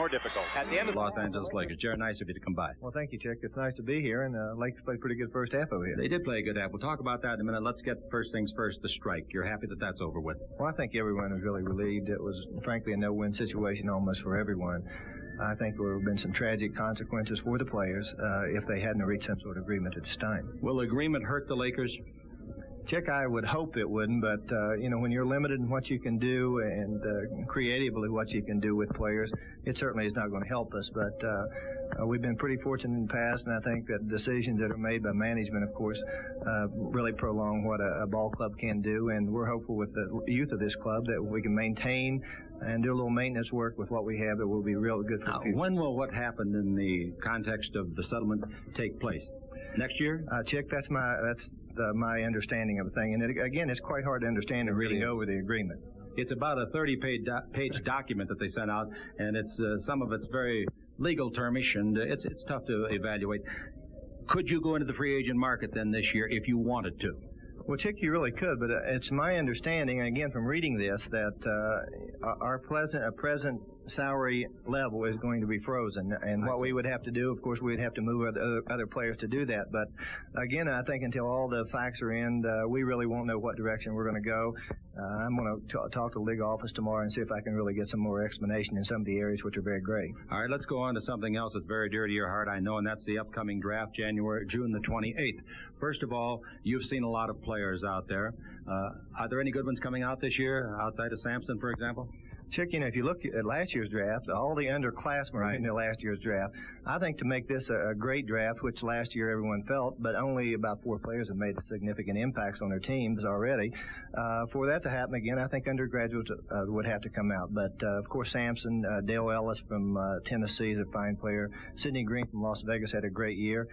more difficult. At the end of Los Angeles Lakers. Jerry, nice of you to come by. Well, thank you, Chick. It's nice to be here, and Lakers played pretty good first half over here. They did play a good half. We'll talk about that in a minute. Let's get first things first, the strike. You're happy that that's over with? Well, I think everyone was really relieved. It was, frankly, a no-win situation almost for everyone. I think there would have been some tragic consequences for the players if they hadn't reached some sort of agreement at this time. Will the agreement hurt the Lakers? Chick, I would hope it wouldn't, but, when you're limited in what you can do and creatively what you can do with players, it certainly is not going to help us. But we've been pretty fortunate in the past, and I think that decisions that are made by management, of course, really prolong what a ball club can do. And we're hopeful with the youth of this club that we can maintain and do a little maintenance work with what we have that will be real good for the future. When will what happened in the context of the settlement take place? Next year? Chick, that's my understanding of the thing. And again, it's quite hard to understand and really over the agreement. It's about a 30-page document that they sent out, and it's some of it's very legal termish, and it's tough to evaluate. Could you go into the free agent market then this year if you wanted to? Well, Chick, you really could, but it's my understanding, again, from reading this, that our present salary level is going to be frozen. And what we would have to do, of course, we'd have to move other players to do that. But, again, I think until all the facts are in, we really won't know what direction we're going to go. I'm going to talk to the league office tomorrow and see if I can really get some more explanation in some of the areas which are very gray. All right, let's go on to something else that's very dear to your heart, I know, and that's the upcoming draft, June the 28th. First of all, you've seen a lot of players out there. Are there any good ones coming out this year, outside of Sampson, for example? Chick, if you look at last year's draft, all the underclassmen were in the last year's draft. I think to make this a great draft, which last year everyone felt, but only about 4 players have made significant impacts on their teams already. For that to happen again, I think undergraduates would have to come out. But, of course, Sampson, Dale Ellis from Tennessee is a fine player. Sidney Green from Las Vegas had a great year.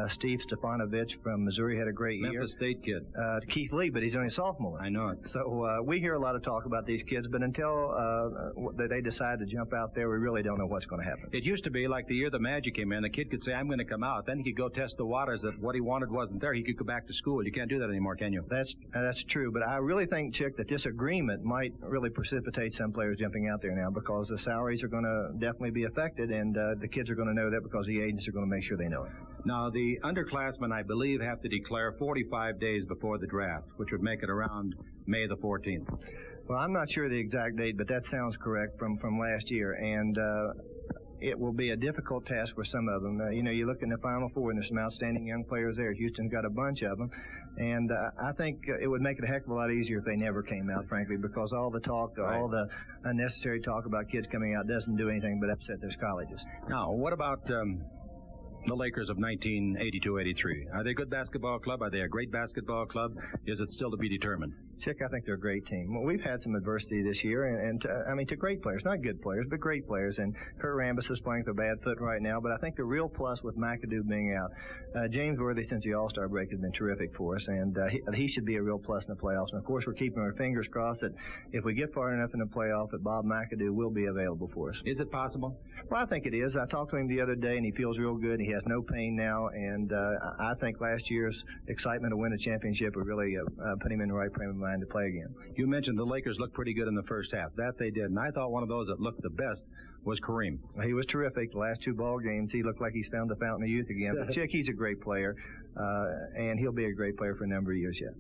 Steve Stefanovich from Missouri had a great year. Memphis State kid. Keith Lee, but he's only a sophomore. I know it. So we hear a lot of talk about these kids, but until they decide to jump out there, we really don't know what's going to happen. It used to be like the year the Magic came in, the kid could say, I'm going to come out. Then he could go test the waters that what he wanted wasn't there. He could go back to school. You can't do that anymore, can you? That's true, but I really think, Chick, that this agreement might really precipitate some players jumping out there now because the salaries are going to definitely be affected, and the kids are going to know that because the agents are going to make sure they know it. Now, the underclassmen, I believe, have to declare 45 days before the draft, which would make it around May the 14th. Well, I'm not sure the exact date, but that sounds correct from last year, and it will be a difficult task for some of them. You look in the Final Four, and there's some outstanding young players there. Houston's got a bunch of them, and I think it would make it a heck of a lot easier if they never came out, frankly, because all the talk, all the unnecessary talk about kids coming out doesn't do anything but upset their colleges. Now, what about the Lakers of 1982-83? Are they a good basketball club? Are they a great basketball club? Is it still to be determined? Chick, I think they're a great team. Well, we've had some adversity this year, and to great players, not good players, but great players. And Kurt Rambis is playing with a bad foot right now, but I think the real plus with McAdoo being out, James Worthy, since the All-Star break, has been terrific for us, and he should be a real plus in the playoffs. And, of course, we're keeping our fingers crossed that if we get far enough in the playoff, that Bob McAdoo will be available for us. Is it possible? Well, I think it is. I talked to him the other day, and he feels real good. He has no pain now, and I think last year's excitement to win a championship would really put him in the right frame of mind to play again. You mentioned the Lakers looked pretty good in the first half. That they did, and I thought one of those that looked the best was Kareem. He was terrific. The last 2 ball games, he looked like he's found the fountain of youth again. But Chick, he's a great player, and he'll be a great player for a number of years yet.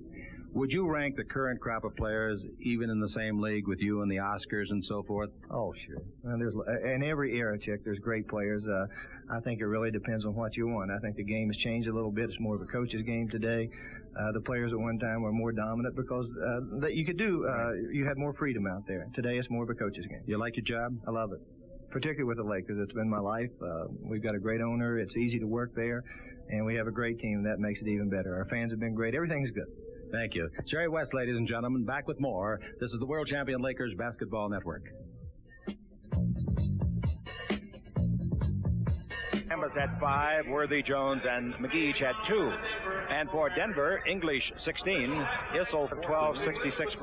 Would you rank the current crop of players even in the same league with you and the Oscars and so forth? Oh, sure. And in every era, Chick, there's great players. I think it really depends on what you want. I think the game has changed a little bit. It's more of a coach's game today. The players at one time were more dominant because you had more freedom out there. Today it's more of a coach's game. You like your job? I love it, particularly with the Lakers. It's been my life. We've got a great owner. It's easy to work there, and we have a great team. That makes it even better. Our fans have been great. Everything's good. Thank you. Jerry West, ladies and gentlemen, back with more. This is the World Champion Lakers Basketball Network. Chambers had 5, Worthy, Jones, and McGee each had 2. And for Denver, English 16, Issel 12, 66.